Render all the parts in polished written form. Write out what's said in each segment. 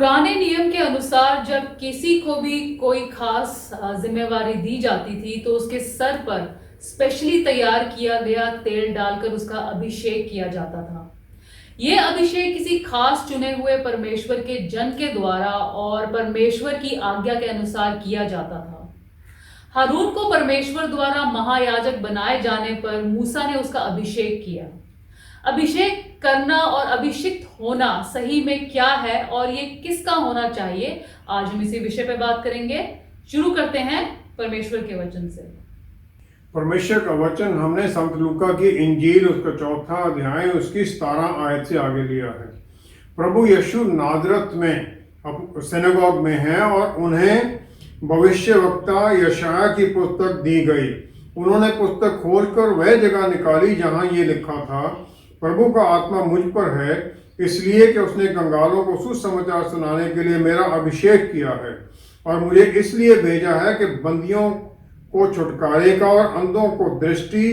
पुराने नियम के अनुसार जब किसी को भी कोई खास जिम्मेवारी दी जाती थी तो उसके सर पर स्पेशली तैयार किया गया तेल डालकर उसका अभिषेक किया जाता था। ये अभिषेक किसी खास चुने हुए परमेश्वर के जन के द्वारा और परमेश्वर की आज्ञा के अनुसार किया जाता था। हारून को परमेश्वर द्वारा महायाजक बनाए जाने पर मूसा ने उसका अभिषेक किया। अभिषेक करना और अभिषिक्त होना सही में क्या है और ये किसका होना चाहिए, आज हम इसी विषय पे बात करेंगे। शुरू करते हैं परमेश्वर के वचन से। परमेश्वर का वचन हमने संत लूका की इंजील उसका चौथा अध्याय उसकी 17 आयत से आगे लिया है। प्रभु यीशु नाजरत में सिनेगॉग में है और उन्हें भविष्यवक्ता यशायाह की पुस्तक दी गई। उन्होंने पुस्तक खोलकर वह जगह निकाली जहां ये लिखा था, प्रभु का आत्मा मुझ पर है, इसलिए कि उसने कंगालों को सुसमाचार सुनाने के लिए मेरा अभिषेक किया है और मुझे इसलिए भेजा है कि बंदियों को छुटकारे का और अंधों को दृष्टि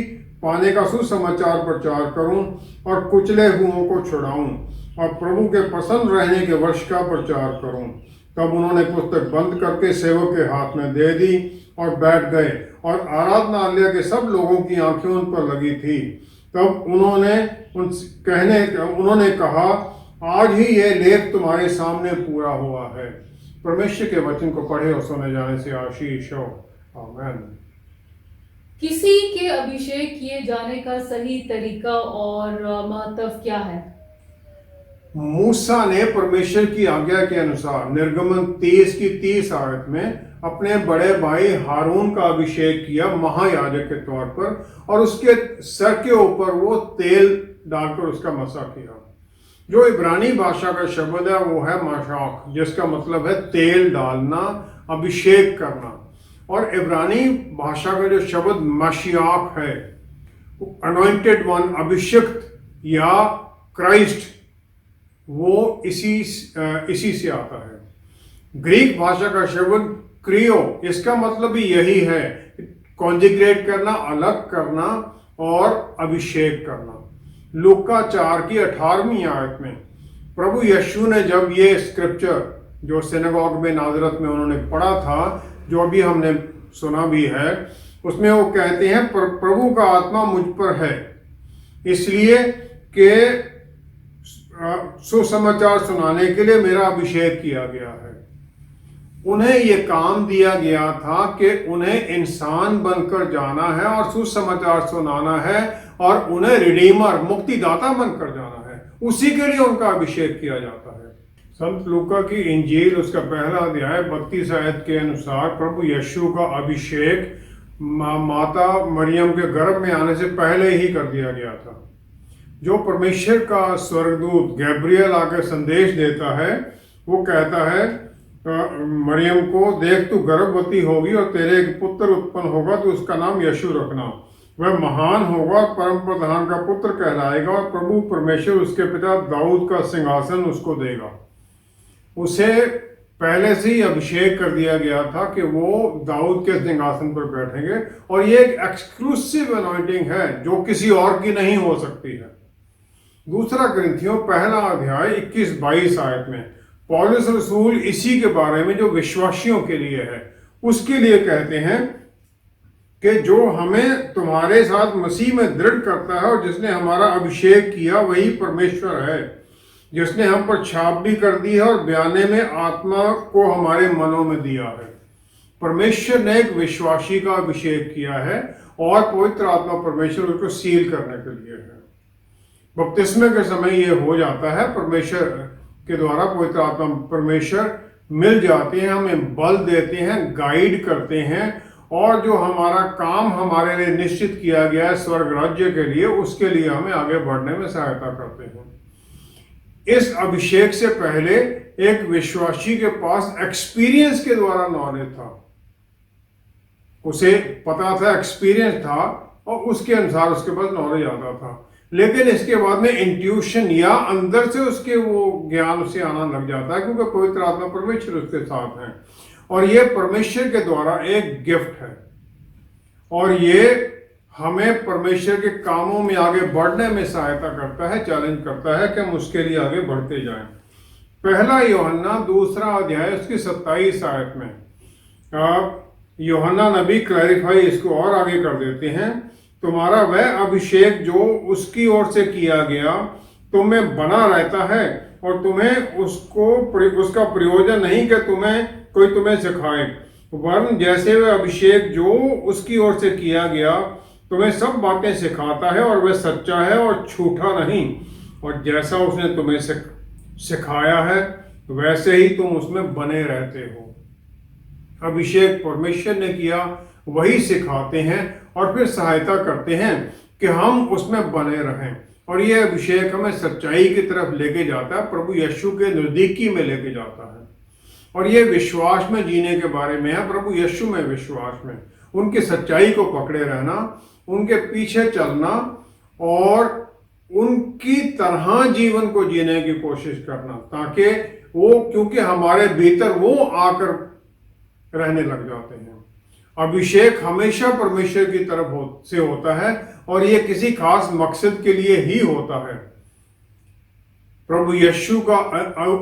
पाने का सुसमाचार प्रचार करूं और कुचले हुओं को छुड़ाऊं और प्रभु के पसंद रहने के वर्ष का प्रचार करूं। तब उन्होंने पुस्तक बंद करके सेवक के हाथ में दे दी और बैठ गए और आराधनालय के सब लोगों की आंखें उन पर लगी थी। तब उन्होंने कहा, आज ही यह लेख तुम्हारे सामने पूरा हुआ है। परमेश्वर के वचन को पढ़े और सुने जाने से आशीष हो। आमीन। किसी के अभिषेक किए जाने का सही तरीका और महत्व क्या है? मूसा ने परमेश्वर की आज्ञा के अनुसार निर्गमन 30 की 30 आयत में अपने बड़े भाई हारून का अभिषेक किया महायाजक के तौर पर और उसके सर के ऊपर वो तेल डालकर उसका मसा किया। जो इब्रानी भाषा का शब्द है वो है माशाक, जिसका मतलब है तेल डालना, अभिषेक करना। और इब्रानी भाषा का जो शब्द मशियाक है, अनॉइंटेड वन, अभिषिक्त या क्राइस्ट, वो इसी से आता है। ग्रीक भाषा का शब्द क्रियो, इसका मतलब भी यही है, कॉन्जिग्रेट करना, अलग करना और अभिषेक करना। लूका 4 की 18वीं आयत में प्रभु यीशु ने जब ये स्क्रिप्चर जो सिनेगॉग में नाजरत में उन्होंने पढ़ा था, जो अभी हमने सुना भी है, उसमें वो कहते हैं, प्रभु का आत्मा मुझ पर है, इसलिए कि सुसमाचार सुनाने के लिए मेरा अभिषेक किया गया है। उन्हें यह काम दिया गया था कि उन्हें इंसान बनकर जाना है और सुसमाचार सुनाना है और उन्हें रिडीमर, मुक्तिदाता बनकर जाना है। उसी के लिए उनका अभिषेक किया जाता है। संत लूका की इंजील उसका पहला अध्याय 32 आयत के अनुसार प्रभु यीशु का अभिषेक माता मरियम के गर्भ में आने से पहले ही कर दिया गया था। जो परमेश्वर का स्वर्गदूत गैब्रियल आकर संदेश देता है, वो कहता है मरियम को, देख तू गर्भवती होगी और तेरे एक पुत्र उत्पन्न होगा, तो उसका नाम यीशु रखना। वह महान होगा, परम प्रधान का पुत्र कहलाएगा और प्रभु परमेश्वर उसके पिता दाऊद का सिंहासन उसको देगा। उसे पहले से ही अभिषेक कर दिया गया था कि वो दाऊद के सिंहासन पर बैठेंगे और ये एक एक्सक्लूसिव अनॉइंटिंग है जो किसी और की नहीं हो सकती है। दूसरा ग्रंथियों पहला अध्याय 21-22 आयत में पौलुस रसूल इसी के बारे में, जो विश्वासियों के लिए है, उसके लिए कहते हैं कि जो हमें तुम्हारे साथ मसीह में दृढ़ करता है और जिसने हमारा अभिषेक किया वही परमेश्वर है, जिसने हम पर छाप भी कर दी है और बयाने में आत्मा को हमारे मनों में दिया है। परमेश्वर ने एक विश्वासी का अभिषेक किया है और पवित्र आत्मा परमेश्वर उसको सील करने के लिए है। बपतिस्मे के समय ये हो जाता है, परमेश्वर के द्वारा पवित्र आत्मा परमेश्वर मिल जाते हैं, हमें बल देते हैं, गाइड करते हैं और जो हमारा काम हमारे लिए निश्चित किया गया है स्वर्ग राज्य के लिए, उसके लिए हमें आगे बढ़ने में सहायता करते हैं। इस अभिषेक से पहले एक विश्वासी के पास एक्सपीरियंस के द्वारा नॉलेज था, उसे पता था, एक्सपीरियंस था और उसके अनुसार उसके पास नॉलेज आता था। लेकिन इसके बाद में इंट्यूशन या अंदर से उसके वो ज्ञान उसे आना लग जाता है, क्योंकि पवित्र आत्मा परमेश्वर उसके साथ है और ये परमेश्वर के द्वारा एक गिफ्ट है और ये हमें परमेश्वर के कामों में आगे बढ़ने में सहायता करता है, चैलेंज करता है कि हम उसके लिए आगे बढ़ते जाएं। पहला यूहन्ना 2 अध्याय उसकी 27 आयत में यूहन्ना नबी क्लैरिफाई इसको और आगे कर देते हैं, तुम्हारा वह अभिषेक जो उसकी ओर से किया गया तुम में बना रहता है और तुम्हें उसका प्रयोजन नहीं कि तुम्हें सिखाए, वरन जैसे वह अभिषेक जो उसकी ओर से किया गया तुम्हें सब बातें सिखाता है और वह सच्चा है और झूठा नहीं, और जैसा उसने तुम्हें सिखाया है वैसे ही तुम उसमें बने रहते हो। अभिषेक परमेश्वर ने किया, वही सिखाते हैं और फिर सहायता करते हैं कि हम उसमें बने रहें, और ये अभिषेक हमें सच्चाई की तरफ लेके जाता है, प्रभु यीशु के नजदीकी में लेके जाता है। और ये विश्वास में जीने के बारे में है, प्रभु यीशु में विश्वास में, उनकी सच्चाई को पकड़े रहना, उनके पीछे चलना और उनकी तरह जीवन को जीने की कोशिश करना, ताकि क्योंकि हमारे भीतर वो आकर रहने लग जाते हैं। अभिषेक हमेशा परमेश्वर की तरफ से होता है और ये किसी खास मकसद के लिए ही होता है। प्रभु यीशु का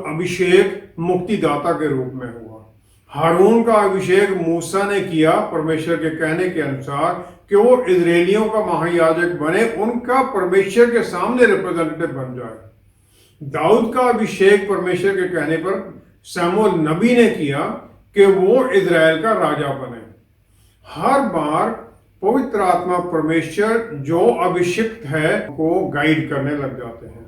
अभिषेक मुक्तिदाता के रूप में हुआ। हारून का अभिषेक मूसा ने किया परमेश्वर के कहने के अनुसार कि वो इजरायलियों का महायाजक बने, उनका परमेश्वर के सामने रिप्रेजेंटेटिव बन जाए। दाऊद का अभिषेक परमेश्वर के कहने पर शमूएल नबी ने किया कि वो इजराइल का राजा बने। हर बार पवित्र आत्मा परमेश्वर जो अभिषिक्त है को गाइड करने लग जाते हैं।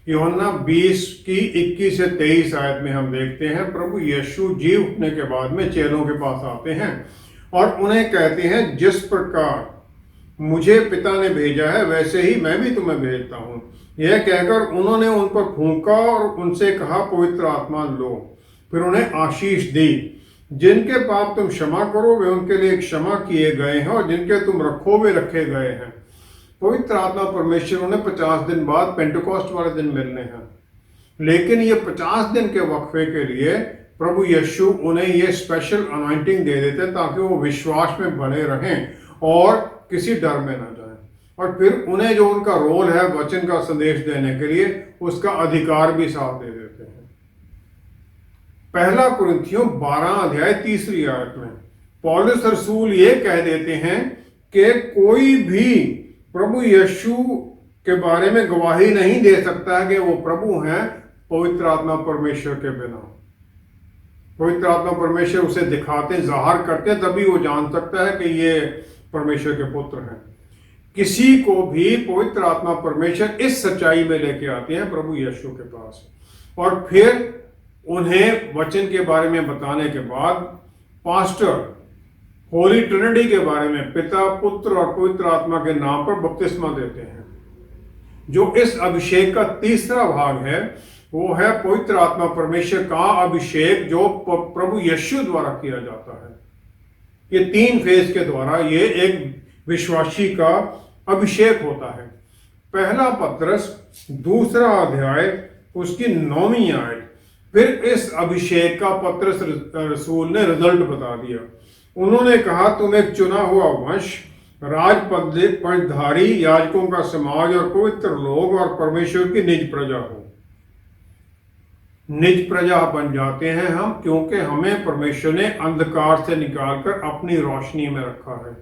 यूहन्ना 20 की 21 से 23 आयत में हम देखते हैं, प्रभु यीशु जी उठने के बाद में चेलों के पास आते हैं और उन्हें कहते हैं, जिस प्रकार मुझे पिता ने भेजा है वैसे ही मैं भी तुम्हें भेजता हूँ। यह कहकर उन्होंने उन पर फूंका और उनसे कहा, पवित्र आत्मा लो। फिर उन्हें आशीष दी। जिनके पाप तुम क्षमा करो वे उनके लिए क्षमा किए गए हैं और जिनके तुम रखो वे रखे गए हैं। पवित्र आत्मा परमेश्वर उन्हें 50 दिन बाद पेंटेकोस्ट वाले दिन मिलने हैं, लेकिन ये 50 दिन के वक्फे के लिए प्रभु यीशु उन्हें ये स्पेशल अनॉइंटिंग दे देते ताकि वो विश्वास में बने रहें और किसी डर में न जाएं। और फिर उन्हें जो उनका रोल है वचन का संदेश देने के लिए, उसका अधिकार भी साथ दे देते हैं। पहला कुरिन्थियों 12 अध्याय 3 आयत में पौलुस रसूल ये कह देते हैं कि कोई भी प्रभु यीशु के बारे में गवाही नहीं दे सकता है कि वो प्रभु हैं पवित्र आत्मा परमेश्वर के बिना। पवित्र आत्मा परमेश्वर उसे दिखाते, जाहिर करते, तभी वो जान सकता है कि ये परमेश्वर के पुत्र हैं। किसी को भी पवित्र आत्मा परमेश्वर इस सच्चाई में लेके आते हैं प्रभु यीशु के पास, और फिर उन्हें वचन के बारे में बताने के बाद पास्टर होली ट्रिनिटी के बारे में पिता, पुत्र और पवित्र आत्मा के नाम पर बपतिस्मा देते हैं। जो इस अभिषेक का तीसरा भाग है वो है पवित्र आत्मा परमेश्वर का अभिषेक जो प्रभु यीशु द्वारा किया जाता है। ये 3 फेज के द्वारा ये एक विश्वासी का अभिषेक होता है। पहला पत्रस 2 अध्याय उसकी 9वीं आयत। फिर इस अभिषेक का पत्रस रसूल ने रिजल्ट बता दिया। उन्होंने कहा, तुम एक चुना हुआ वंश, राजपदधारी, याजकों का समाज और पवित्र लोग और परमेश्वर की निज प्रजा हो। निज प्रजा बन जाते हैं हम क्योंकि हमें परमेश्वर ने अंधकार से निकालकर अपनी रोशनी में रखा है।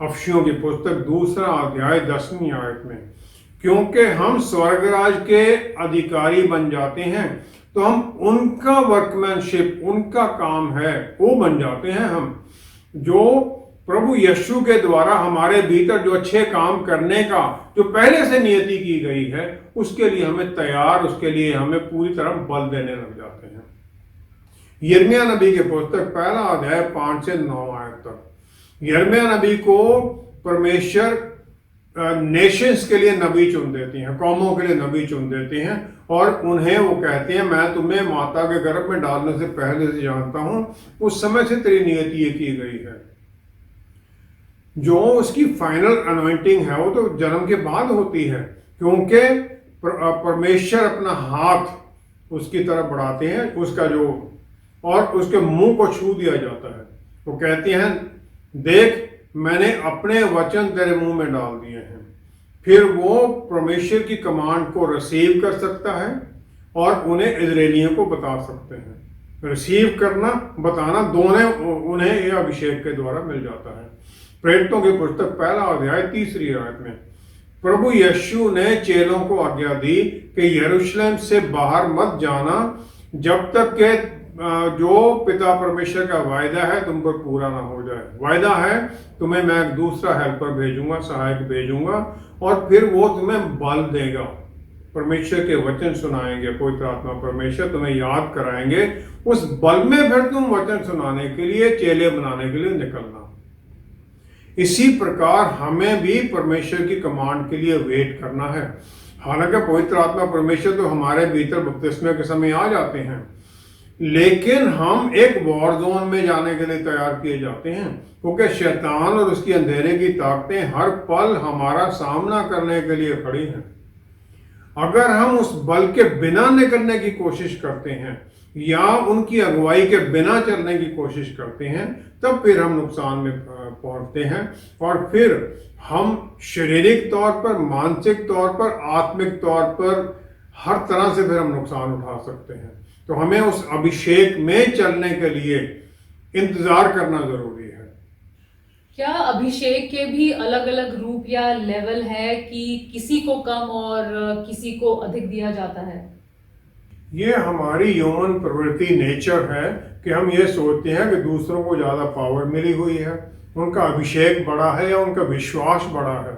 अफसियों की पुस्तक 2 अध्याय 10वीं आयत में, क्योंकि हम स्वर्गराज के अधिकारी बन जाते हैं तो हम उनका वर्कमैनशिप, उनका काम है, वो बन जाते हैं हम, जो प्रभु यीशु के द्वारा हमारे भीतर जो अच्छे काम करने का जो पहले से नियति की गई है उसके लिए हमें तैयार, उसके लिए हमें पूरी तरह बल देने लग जाते हैं। यिर्मयाह नबी के पुस्तक 1 अध्याय 5 से 9 आयत तक, यिर्मयाह नबी को परमेश्वर नेशंस के लिए नबी चुन देती हैं, कौमों के लिए नबी चुन देते हैं और उन्हें वो कहते हैं, मैं तुम्हें माता के गर्भ में डालने से पहले से जानता हूं, उस समय से तेरी नियति ये की गई है। जो उसकी फाइनल अनॉइंटिंग है वो तो जन्म के बाद होती है, क्योंकि परमेश्वर अपना हाथ उसकी तरफ बढ़ाते हैं, उसका जो, और उसके मुंह को छू दिया जाता है। वो कहते हैं, देख मैंने अपने वचन तेरे मुंह में डाल दिए हैं। फिर वो परमेश्वर की कमांड को रिसीव कर सकता है और उन्हें इजरायलियों को बता सकते हैं। रिसीव करना, बताना, दोनों उन्हें ये अभिषेक के द्वारा मिल जाता है। प्रेरितों की पुस्तक पहला अध्याय 3 आयत में प्रभु यीशु ने चेलों को आज्ञा दी कि यरूशलेम से बाहर मत जाना जब तक कि जो पिता परमेश्वर का वायदा है तुम पर पूरा ना हो जाए। वायदा है तुम्हें मैं एक दूसरा हेल्पर भेजूंगा, सहायक भेजूंगा, और फिर वो तुम्हें बल देगा, परमेश्वर के वचन सुनाएंगे, पवित्र आत्मा परमेश्वर तुम्हें याद कराएंगे। उस बल में फिर तुम वचन सुनाने के लिए, चेले बनाने के लिए निकलना। इसी प्रकार हमें भी परमेश्वर की कमांड के लिए वेट करना है। हालांकि पवित्र आत्मा परमेश्वर तो हमारे भीतर बपतिस्मे के समय आ जाते हैं, लेकिन हम एक वॉर जोन में जाने के लिए तैयार किए जाते हैं, क्योंकि शैतान और उसकी अंधेरे की ताकतें हर पल हमारा सामना करने के लिए खड़ी हैं। अगर हम उस बल के बिना निकलने की कोशिश करते हैं या उनकी अगुवाई के बिना चलने की कोशिश करते हैं, तब फिर हम नुकसान में पहुंचते हैं, और फिर हम शारीरिक तौर पर, मानसिक तौर पर, आत्मिक तौर पर हर तरह से फिर हम नुकसान उठा सकते हैं। तो हमें उस अभिषेक में चलने के लिए इंतजार करना जरूरी है। क्या अभिषेक के भी अलग अलग रूप या लेवल है कि किसी को कम और किसी को अधिक दिया जाता है? ये हमारी ह्यूमन प्रवृत्ति, नेचर है कि हम ये सोचते हैं कि दूसरों को ज़्यादा पावर मिली हुई है, उनका अभिषेक बड़ा है या उनका विश्वास बड़ा है,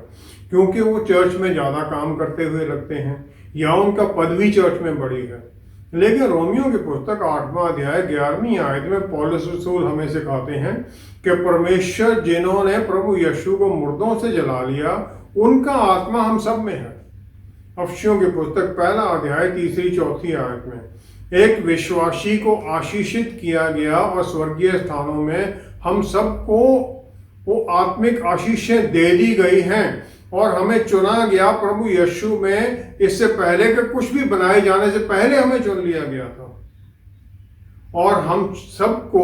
क्योंकि वो चर्च में ज़्यादा काम करते हुए लगते हैं या उनका पदवी चर्च में बड़ी है। लेकिन रोमियो की पुस्तक 8वां अध्याय 11वीं आयत में पौलुस रसूल हमें सिखाते हैं कि परमेश्वर जिन्होंने प्रभु यीशु को मुर्दों से जला लिया, उनका आत्मा हम सब में है। अफसियों की पुस्तक पहला अध्याय 3-4 आयत में एक विश्वासी को आशीषित किया गया और स्वर्गीय स्थानों में हम सबको वो आत्मिक आशीषें दे दी गई हैं, और हमें चुना गया प्रभु यीशु में। इससे पहले कि कुछ भी बनाए जाने से पहले हमें चुन लिया गया था, और हम सबको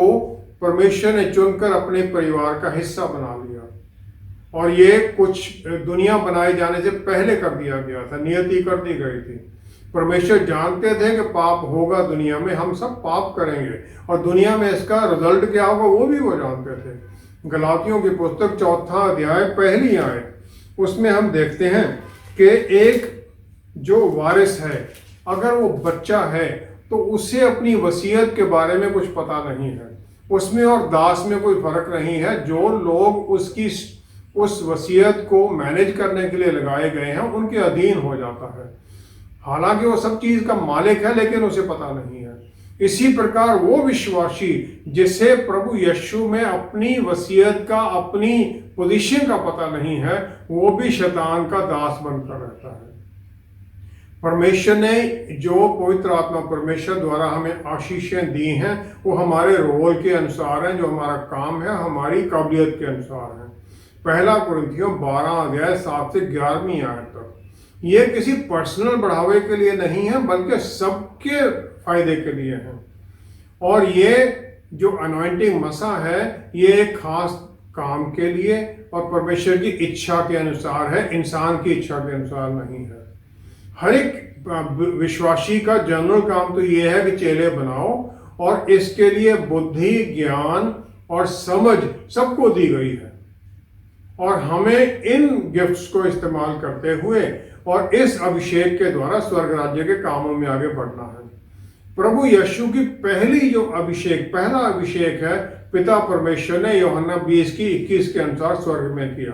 परमेश्वर ने चुनकर अपने परिवार का हिस्सा बना लिया। और ये कुछ दुनिया बनाए जाने से पहले कर दिया गया था, नियति कर दी गई थी। परमेश्वर जानते थे कि पाप होगा दुनिया में, हम सब पाप करेंगे, और दुनिया में इसका रिजल्ट क्या होगा वो भी वो जानते थे। गलातियों की पुस्तक 4 अध्याय 1 आयत, उसमें हम देखते हैं कि एक जो वारिस है, अगर वो बच्चा है तो उसे अपनी वसीयत के बारे में कुछ पता नहीं है। उसमें और दास में कोई फर्क नहीं है। जो लोग उसकी उस वसीयत को मैनेज करने के लिए लगाए गए हैं उनके अधीन हो जाता है। हालांकि वो सब चीज का मालिक है, लेकिन उसे पता नहीं है। इसी प्रकार वो विश्वासी जिसे प्रभु यीशु में अपनी वसीयत का, अपनी पोजीशन का पता नहीं है, वो भी शैतान का दास बनकर रहता है। परमेश्वर ने जो पवित्र आत्मा परमेश्वर द्वारा हमें आशीषें दी हैं, वो हमारे रोल के अनुसार हैं, जो हमारा काम है हमारी काबिलियत के अनुसार है। पहला कुरिन्थियों 12 अध्याय 7 से 11वीं आयत तक। ये किसी पर्सनल बढ़ावे के लिए नहीं है, बल्कि सबके फायदे के लिए है। और ये जो अनॉइंटिंग मसा है, ये एक खास काम के लिए और परमेश्वर की इच्छा के अनुसार है, इंसान की इच्छा के अनुसार नहीं है। हर एक विश्वासी का जनरल काम तो ये है कि चेले बनाओ, और इसके लिए बुद्धि, ज्ञान और समझ सबको दी गई है, और हमें इन गिफ्ट्स को इस्तेमाल करते हुए और इस अभिषेक के द्वारा स्वर्ग राज्य के कामों में आगे बढ़ना है। प्रभु यीशु की पहली जो अभिषेक, पहला अभिषेक है, पिता परमेश्वर ने यूहन्ना 20:21 के अनुसार स्वर्ग में किया।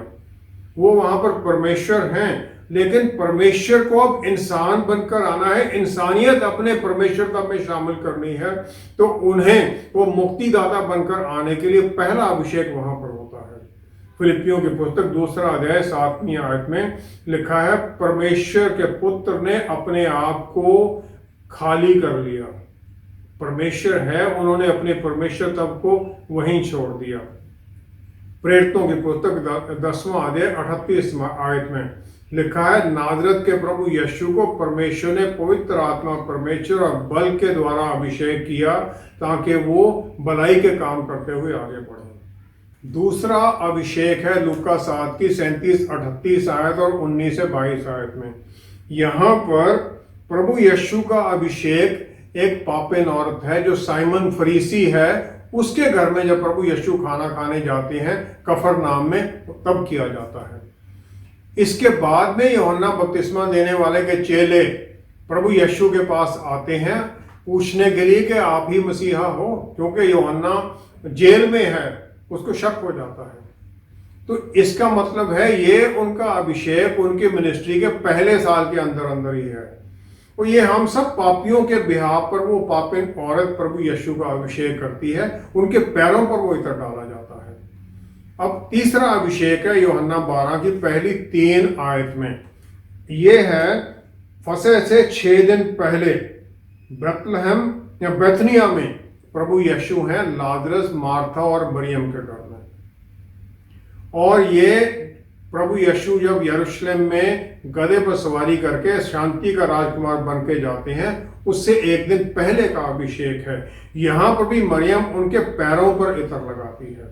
वो वहां पर परमेश्वर हैं, लेकिन परमेश्वर को अब इंसान बनकर आना है, इंसानियत अपने परमेश्वरता में शामिल करनी है। तो उन्हें वो मुक्तिदाता बनकर आने के लिए पहला अभिषेक वहां पर होता है। फिलिपियों की पुस्तक 2 अध्याय 7वीं आयत में लिखा है, परमेश्वर के पुत्र ने अपने आप को खाली कर लिया। परमेश्वर है, उन्होंने अपने परमेश्वर तब को वहीं छोड़ दिया। प्रेरितों की पुस्तक 10वां अध्याय 38 आयत में लिखा है, नाजरत के प्रभु यीशु को परमेश्वर ने पवित्र आत्मा परमेश्वर और बल के द्वारा अभिषेक किया, ताकि वो भलाई के काम करते हुए आगे बढ़े। दूसरा अभिषेक है लूका 7 की 37-38 आयत और 19 से 22 आयत में। यहाँ पर प्रभु यीशु का अभिषेक एक पापिन औरत है जो साइमन फरीसी है, उसके घर में जब प्रभु यीशु खाना खाने जाते हैं कफरनाम में, तब किया जाता है। इसके बाद में यूहन्ना बपतिस्मा देने वाले के चेले प्रभु यीशु के पास आते हैं पूछने के लिए कि आप ही मसीहा हो, क्योंकि यूहन्ना जेल में है, उसको शक हो जाता है। तो इसका मतलब है ये उनका अभिषेक उनकी मिनिस्ट्री के पहले साल के अंदर अंदर ही है। और ये हम सब पापियों के बिहाफ पर वो पापिन औरत प्रभु यीशु का अभिषेक करती है, उनके पैरों पर वो इत्र डाला जाता है। अब तीसरा अभिषेक है यूहन्ना 12 की पहली 3 आयत में। ये है फसह से 6 दिन पहले बेथलेहम या बेथनिया में प्रभु यीशु हैं लाजरस, मार्था और मरियम के घर में। और ये प्रभु यीशु जब यरूशलेम में गधे पर सवारी करके शांति का राजकुमार बन के जाते हैं, उससे 1 दिन पहले का अभिषेक है। यहां पर भी मरियम उनके पैरों पर इत्र लगाती है।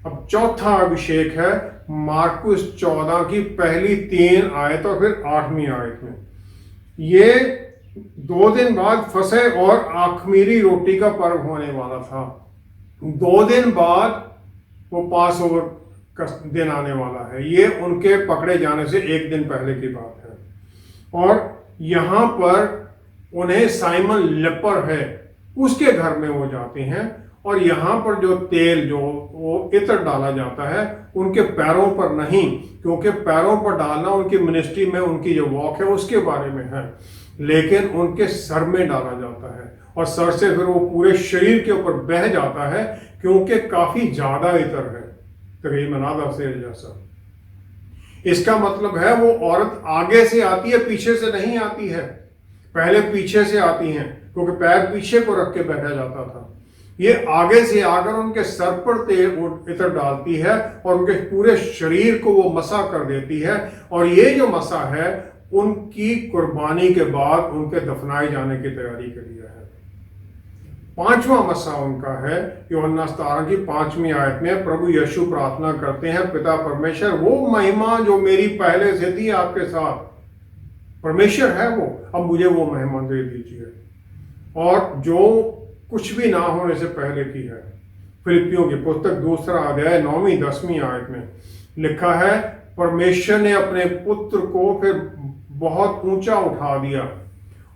अब चौथा अभिषेक है मार्कुस 14 की पहली 3 आयत और फिर 8वीं आयत में। ये 2 दिन बाद फसह और आखमीरी रोटी का पर्व होने वाला था। 2 दिन बाद वो पास ओवर का दिन आने वाला है। ये उनके पकड़े जाने से 1 दिन पहले की बात है। और यहाँ पर उन्हें साइमन लेपर है, उसके घर में वो जाते हैं और यहाँ पर जो तेल जो वो इत्र डाला जाता है उनके पैरों पर नहीं, क्योंकि पैरों पर डालना उनकी मिनिस्ट्री में उनकी जो वॉक है उसके बारे में है, लेकिन उनके सर में डाला जाता है और सर से फिर वो पूरे शरीर के ऊपर बह जाता है, क्योंकि काफी ज्यादा इत्र है, तकरीबन आधा सेर जैसा। इसका मतलब है वो औरत आगे से आती है, पीछे से नहीं आती है। पहले पीछे से आती हैं क्योंकि पैर पीछे को रख के बैठा जाता था। ये आगे से आकर उनके सर पर तेल इत्र डालती है और उनके पूरे शरीर को वो मसा कर देती है। और ये जो मसा है उनकी कुर्बानी के बाद उनके दफनाए जाने की तैयारी के लिए है। 5वां मसा उनका है यूहन्ना 17 की 5वीं आयत में प्रभु यीशु प्रार्थना करते हैं, पिता परमेश्वर, वो महिमा जो मेरी पहले से थी आपके साथ, परमेश्वर है वो, अब मुझे वो महिमा दे दीजिए, और जो कुछ भी ना होने से पहले की है। फिलिपियों की पुस्तक 2 अध्याय 9वीं 10वीं आयत में लिखा है, परमेश्वर ने अपने पुत्र को फिर बहुत ऊंचा उठा दिया।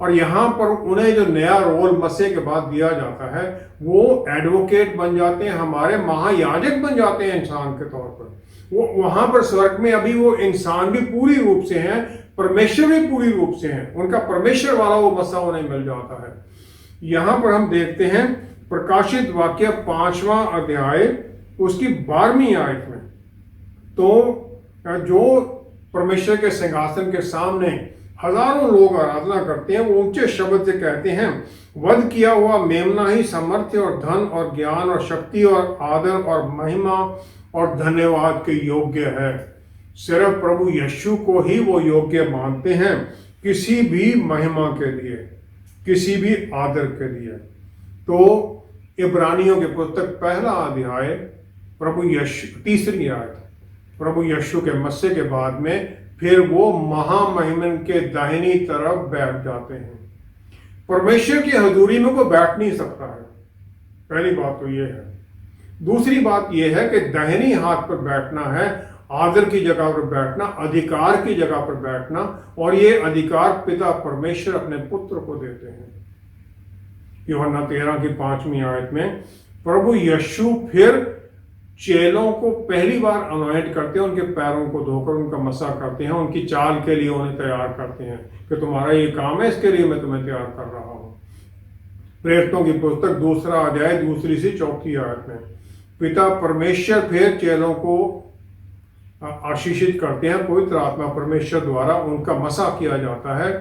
और यहाँ पर उन्हें जो नया रोल मसीह के बाद दिया जाता है, वो एडवोकेट बन जाते हैं, हमारे महायाजक बन जाते हैं इंसान के तौर पर। वो वहां पर स्वर्ग में अभी वो इंसान भी पूरी रूप से हैं, परमेश्वर भी पूरी रूप से हैं, उनका परमेश्वर वाला वो मसा उन्हें मिल जाता है। यहां पर हम देखते हैं प्रकाशित वाक्य 5वां अध्याय उसकी 12वीं आयत में, तो जो परमेश्वर के सिंहासन के सामने हजारों लोग आराधना करते हैं, वो ऊंचे शब्द से कहते हैं, वध किया हुआ मेमना ही सामर्थ्य और धन और ज्ञान और शक्ति और आदर और महिमा और धन्यवाद के योग्य है। सिर्फ प्रभु यीशु को ही वो योग्य मानते हैं, किसी भी महिमा के लिए, किसी भी आदर के लिए। तो इब्रानियों की पुस्तक 1 अध्याय प्रभु यीशु 3री आयत, प्रभु यीशु के मस्से के बाद में फिर वो महामहिमन के दाहिनी तरफ बैठ जाते हैं। परमेश्वर की हजूरी में कोई बैठ नहीं सकता है, पहली बात तो ये है। दूसरी बात यह है कि दाहिनी हाथ पर बैठना है, आदर की जगह पर बैठना, अधिकार की जगह पर बैठना, और ये अधिकार पिता परमेश्वर अपने पुत्र को देते हैं। यूहन्ना 13 की 5वीं आयत में प्रभु यीशु फिर चेलों को पहली बार अनॉइंट करते हैं, उनके पैरों को धोकर उनका मसा करते हैं, उनकी चाल के लिए उन्हें तैयार करते हैं कि तुम्हारा ये काम है, इसके लिए मैं तुम्हें तैयार कर रहा हूं। प्रेरितों की पुस्तक 2 अध्याय 2 से 4 आयत में पिता परमेश्वर फिर चेलों को आशीषित करते हैं, पवित्र आत्मा परमेश्वर द्वारा उनका मसा किया जाता है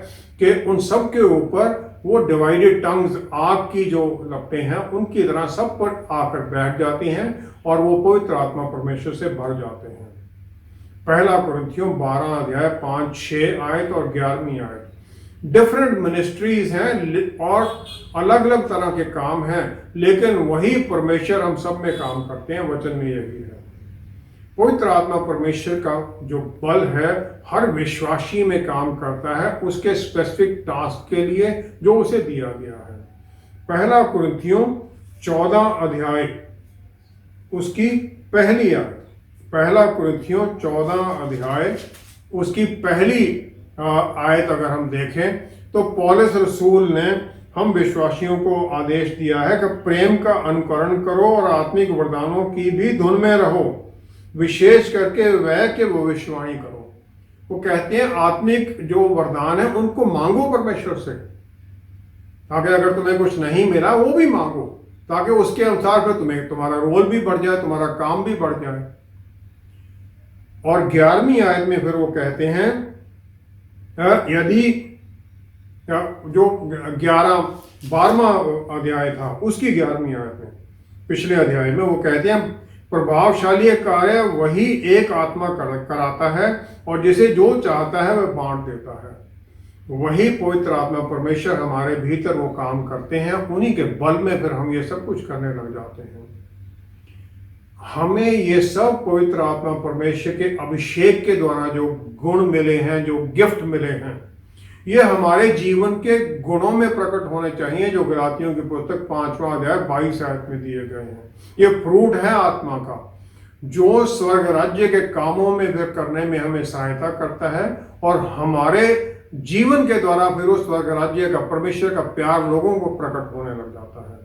कि उन सब के ऊपर वो डिवाइडेड टंग्स, आग की जो लपटें हैं उनकी तरह सब पर आकर बैठ जाती हैं और वो पवित्र आत्मा परमेश्वर से भर जाते हैं। 1 कुरिन्थियों 12 अध्याय 5, 6 आयत और 11वीं आयत। डिफरेंट मिनिस्ट्रीज हैं और अलग अलग तरह के काम हैं, लेकिन वही परमेश्वर हम सब में काम करते हैं, वचन में यही है। पवित्र आत्मा परमेश्वर का जो बल है हर विश्वासी में काम करता है उसके स्पेसिफिक टास्क के लिए जो उसे दिया गया है। पहला कुरिन्थियों 14 अध्याय उसकी पहली आयत, पहला कुरिन्थियों 14 अध्याय उसकी पहली आयत अगर हम देखें तो पौलुस रसूल ने हम विश्वासियों को आदेश दिया है कि प्रेम का अनुकरण करो और आत्मिक वरदानों की भी धुन में रहो, विशेष करके वह कि भविष्यवाणी करो। वो कहते हैं आत्मिक जो वरदान है उनको मांगो परमेश्वर से, ताकि अगर तुम्हें कुछ नहीं मिला वो भी मांगो, ताकि उसके अनुसार फिर तुम्हें तुम्हारा रोल भी बढ़ जाए, तुम्हारा काम भी बढ़ जाए। और 11वीं आयत में फिर वो कहते हैं यदि जो 12वां अध्याय था उसकी 11वीं आयत में पिछले अध्याय में वो कहते हैं प्रभावशाली कार्य वही एक आत्मा कराता है और जिसे जो चाहता है वह बांट देता है। वही पवित्र आत्मा परमेश्वर हमारे भीतर वो काम करते हैं, उन्हीं के बल में फिर हम ये सब कुछ करने लग जाते हैं। हमें ये सब पवित्र आत्मा परमेश्वर के अभिषेक के द्वारा जो गुण मिले हैं, जो गिफ्ट मिले हैं, ये हमारे जीवन के गुणों में प्रकट होने चाहिए, जो गलातियों की पुस्तक 5वां अध्याय 22 आयत में दिए गए हैं। ये फ्रूट है आत्मा का जो स्वर्ग राज्य के कामों में फिर करने में हमें सहायता करता है और हमारे जीवन के द्वारा फिर उस स्वर्ग राज्य का परमेश्वर का प्यार लोगों को प्रकट होने लग जाता है।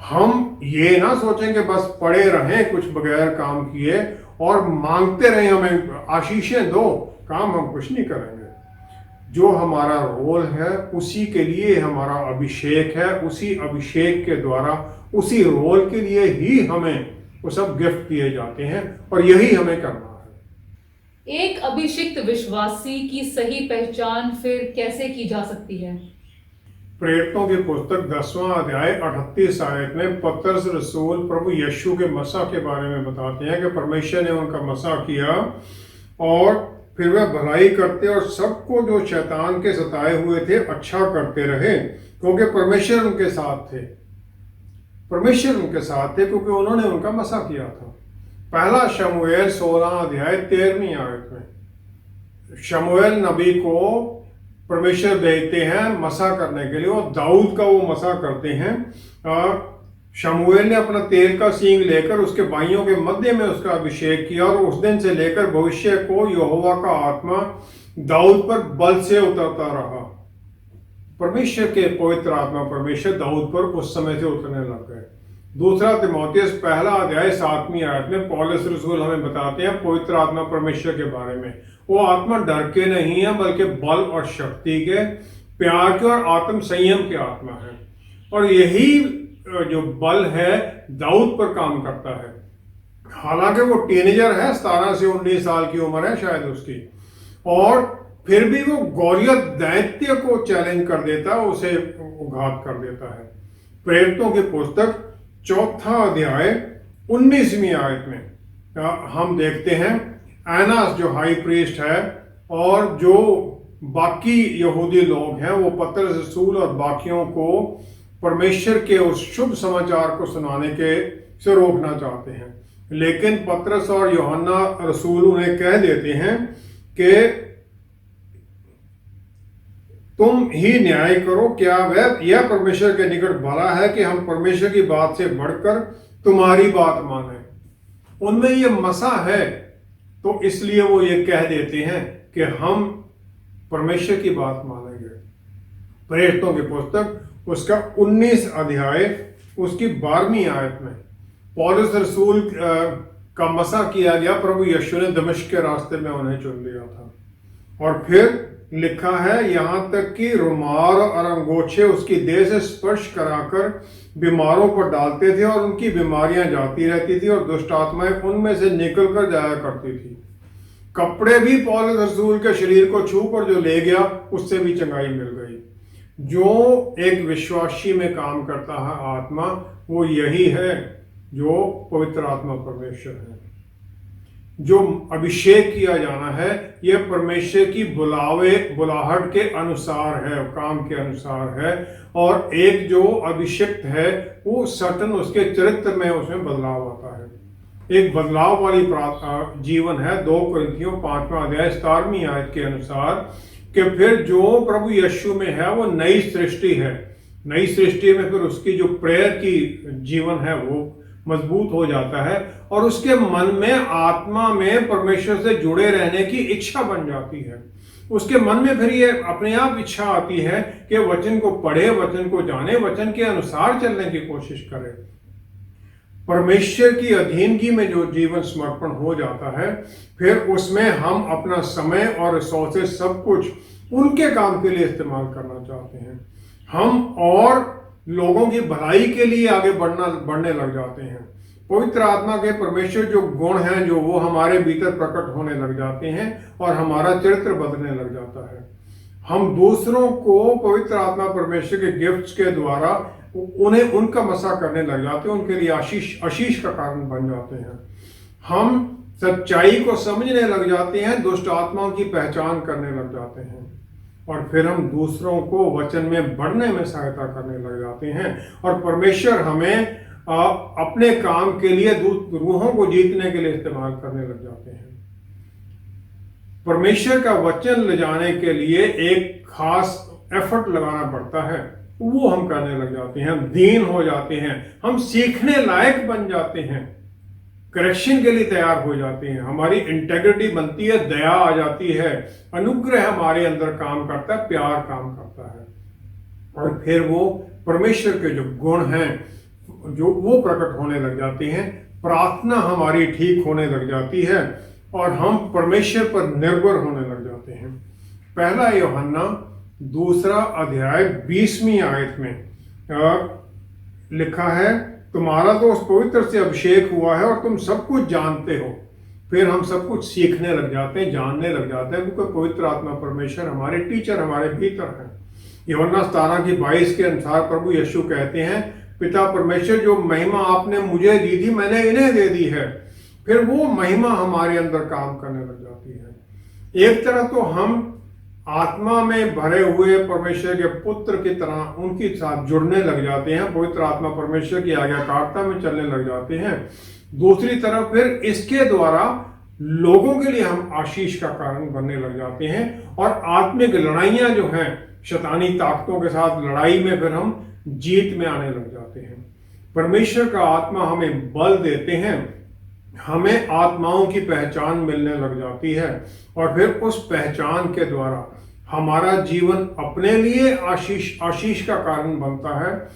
हम ये ना सोचें कि बस पड़े रहें कुछ बगैर काम किए और मांगते रहें हमें आशीषें दो, काम हम कुछ नहीं करेंगे। जो हमारा रोल है उसी के लिए हमारा अभिषेक है, उसी अभिषेक के द्वारा उसी रोल के लिए ही हमें वो सब गिफ्ट दिए जाते हैं और यही हमें करना है। एक अभिषिक्त विश्वासी की सही पहचान फिर कैसे की जा सकती है? प्रेरितों की पुस्तक 10वां अध्याय 38 आयत में पतरस रसूल प्रभु यीशु के मसा के बारे में बताते हैं कि परमेश्वर ने उनका मसा किया और फिर वह भलाई करते और सबको जो शैतान के सताए हुए थे अच्छा करते रहे, क्योंकि परमेश्वर उनके साथ थे। परमेश्वर उनके साथ थे क्योंकि उन्होंने उनका मसा किया था। पहला शमूएल 16 अध्याय 13वीं आयत में शमूएल नबी को परमेश्वर भेजते हैं मसा करने के लिए और दाऊद का वो मसा करते हैं। शमूएल ने अपना तेल का सींग लेकर उसके भाइयों के मध्य में उसका अभिषेक किया और उस दिन से लेकर भविष्य को यहोवा का आत्मा दाऊद पर बल से उतरता रहा। परमेश्वर के पवित्र आत्मा परमेश्वर दाऊद पर उस समय से उतरने लग गए। दूसरा तीमुथियुस पहला अध्याय 7वीं आयत में पौलुस रसूल हमें बताते हैं पवित्र आत्मा परमेश्वर के बारे में, वो आत्मा डर के नहीं है बल्कि बल और शक्ति के, प्यार के और आत्म संयम के आत्मा है। और यही जो बल है दाऊद पर काम करता है। हालांकि वो टीनेजर है, 17 से 19 साल की उम्र है शायद उसकी, और फिर भी वो गौरियत दैत्य को चैलेंज कर देता है, उसे घात कर देता है। प्रेरितों की पुस्तक 4 अध्याय 19वीं आयत में हम देखते हैं एनास जो हाई प्रीस्ट है और जो बाकी यहूदी लोग हैं वो पतरस रसूल और बाकियों को परमेश्वर के उस शुभ समाचार को सुनाने के से रोकना चाहते हैं, लेकिन पतरस और यूहन्ना रसूल उन्हें कह देते हैं कि तुम ही न्याय करो, क्या वह यह परमेश्वर के निकट भला है कि हम परमेश्वर की बात से बढ़कर तुम्हारी बात माने। उनमें ये मसा है तो इसलिए वो ये कह देते हैं कि हम परमेश्वर की बात मानेंगे। प्रेरितों की पुस्तक उसका 19 अध्याय उसकी 12वीं आयत में पौलुस रसूल का मसा किया गया। प्रभु यीशु ने दमिश्क के रास्ते में उन्हें चुन लिया था और फिर लिखा है यहां तक कि रुमाल और अंगोछे उसकी देह से स्पर्श कराकर बीमारों पर डालते थे और उनकी बीमारियां जाती रहती थी और दुष्ट आत्माएं उनमें से निकल कर जाया करती थी। कपड़े भी पौलुस रसूल के शरीर को छू कर जो ले गया उससे भी चंगाई मिल गई। जो एक विश्वासी में काम करता है आत्मा, वो यही है जो पवित्र आत्मा परमेश्वर है। जो अभिषेक किया जाना है यह परमेश्वर की बुलाहट के अनुसार है, काम के अनुसार है। और एक जो अभिषिक्त है वो सटन उसके चरित्र में उसमें बदलाव आता है। एक बदलाव वाली जीवन है। 2 कुरिन्थियों 5वां अध्याय 17वीं आयत के अनुसार कि फिर जो प्रभु यीशु में है वो नई सृष्टि है। नई सृष्टि में फिर उसकी जो प्रेयर की जीवन है वो मजबूत हो जाता है और उसके मन में आत्मा में परमेश्वर से जुड़े रहने की इच्छा बन जाती है। उसके मन में फिर ये अपने आप इच्छा आती है कि वचन को पढ़े, वचन को जाने, वचन के अनुसार चलने की कोशिश करे। परमेश्वर की अधीनगी में जो जीवन समर्पण हो जाता है, फिर उसमें हम अपना समय और रिसोर्सेस सब कुछ उनके काम के लिए इस्तेमाल करना चाहते हैं। हम और लोगों की भलाई के लिए आगे बढ़ने लग जाते हैं। पवित्र आत्मा के परमेश्वर जो गुण हैं जो वो हमारे भीतर प्रकट होने लग जाते हैं और हमारा चरित्र बदलने लग जाता है। हम दूसरों को पवित्र आत्मा परमेश्वर के गिफ्ट्स के द्वारा उन्हें उनका मसा करने लग जाते हैं, उनके लिए आशीष का कारण बन जाते हैं। हम सच्चाई को समझने लग जाते हैं, दुष्ट आत्माओं की पहचान करने लग जाते हैं और फिर हम दूसरों को वचन में बढ़ने में सहायता करने लग जाते हैं और परमेश्वर हमें अपने काम के लिए रूहों को जीतने के लिए इस्तेमाल करने लग जाते हैं। परमेश्वर का वचन ले जाने के लिए एक खास एफर्ट लगाना पड़ता है, वो हम करने लग जाते हैं। हम दीन हो जाते हैं, हम सीखने लायक बन जाते हैं, करेक्शन के लिए तैयार हो जाते हैं, हमारी इंटेग्रिटी बनती है, दया आ जाती है, अनुग्रह हमारे अंदर काम करता है, प्यार काम करता है और फिर वो परमेश्वर के जो गुण हैं जो वो प्रकट होने लग जाते हैं। प्रार्थना हमारी ठीक होने लग जाती है और हम परमेश्वर पर निर्भर होने लग जाते हैं। पहला यूहन्ना 2 अध्याय 20वीं आयत में लिखा है, तुम्हारा तो उस पवित्र से अभिषेक हुआ है और तुम सब कुछ जानते हो। फिर हम सब कुछ सीखने लग जाते हैं, जानने लग जाते हैं, क्योंकि पवित्र आत्मा परमेश्वर हमारे टीचर हमारे भीतर है। यूहन्ना 17:22 के अनुसार प्रभु यीशु कहते हैं, पिता परमेश्वर जो महिमा आपने मुझे दी थी मैंने इन्हें दे दी है। फिर वो महिमा हमारे अंदर काम करने लग जाती है। एक तरह तो हम आत्मा में भरे हुए परमेश्वर के पुत्र की तरह उनके साथ जुड़ने लग जाते हैं, पवित्र आत्मा परमेश्वर की आज्ञाकारिता में चलने लग जाते हैं। दूसरी तरफ फिर इसके द्वारा लोगों के लिए हम आशीष का कारण बनने लग जाते हैं और आत्मिक लड़ाइयां जो हैं शैतानी ताकतों के साथ लड़ाई में फिर हम जीत में आने लग जाते हैं। परमेश्वर का आत्मा हमें बल देते हैं, हमें आत्माओं की पहचान मिलने लग जाती है और फिर उस पहचान के द्वारा हमारा जीवन अपने लिए आशीष का कारण बनता है,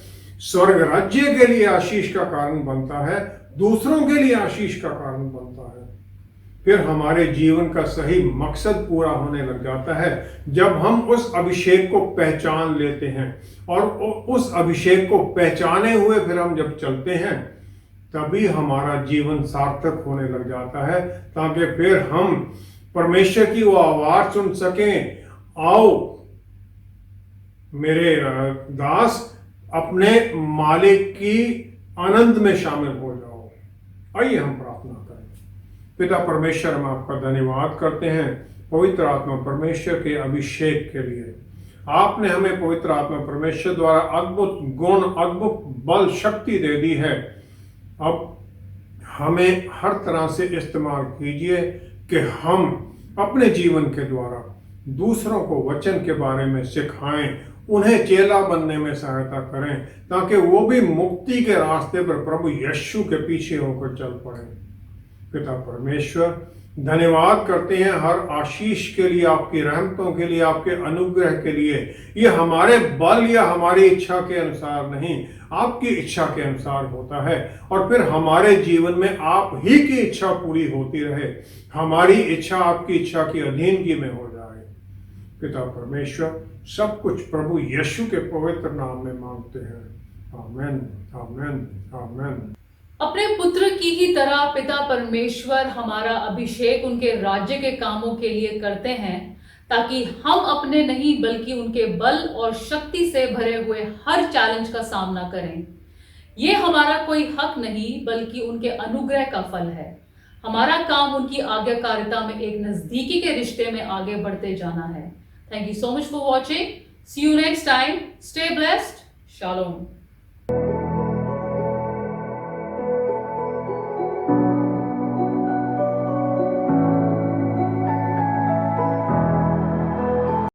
स्वर्ग राज्य के लिए आशीष का कारण बनता है, दूसरों के लिए आशीष का कारण बनता है। फिर हमारे जीवन का सही मकसद पूरा होने लग जाता है जब हम उस अभिषेक को पहचान लेते हैं और उस अभिषेक को पहचाने हुए फिर हम जब चलते हैं तभी हमारा जीवन सार्थक होने लग जाता है, ताकि फिर हम परमेश्वर की वो आवाज सुन सकें, आओ मेरे दास अपने मालिक की आनंद में शामिल हो जाओ। आइए हम प्रार्थना करें। पिता परमेश्वर, हम आपका धन्यवाद करते हैं पवित्र आत्मा परमेश्वर के अभिषेक के लिए। आपने हमें पवित्र आत्मा परमेश्वर द्वारा अद्भुत गुण, अद्भुत बल, शक्ति दे दी है। अब हमें हर तरह से इस्तेमाल कीजिए कि हम अपने जीवन के द्वारा दूसरों को वचन के बारे में सिखाएं, उन्हें चेला बनने में सहायता करें, ताकि वो भी मुक्ति के रास्ते पर प्रभु यीशु के पीछे होकर चल पड़े। पिता परमेश्वर, धन्यवाद करते हैं हर आशीष के लिए, आपकी रहमतों के लिए, आपके अनुग्रह के लिए। ये हमारे बल या हमारी इच्छा के अनुसार नहीं, आपकी इच्छा के अनुसार होता है और फिर हमारे जीवन में आप ही की इच्छा पूरी होती रहे, हमारी इच्छा आपकी इच्छा की अधीनगी में हो जाए। पिता परमेश्वर, सब कुछ प्रभु यीशु के पवित्र नाम में मांगते हैं। आमीन, आमीन, आमीन। अपने पुत्र की ही तरह पिता परमेश्वर हमारा अभिषेक उनके राज्य के कामों के लिए करते हैं, ताकि हम अपने नहीं बल्कि उनके बल और शक्ति से भरे हुए हर चैलेंज का सामना करें। ये हमारा कोई हक नहीं बल्कि उनके अनुग्रह का फल है। हमारा काम उनकी आज्ञाकारिता में एक नजदीकी के रिश्ते में आगे बढ़ते जाना है। Thank you so much for watching. See you next time. Stay blessed. Shalom.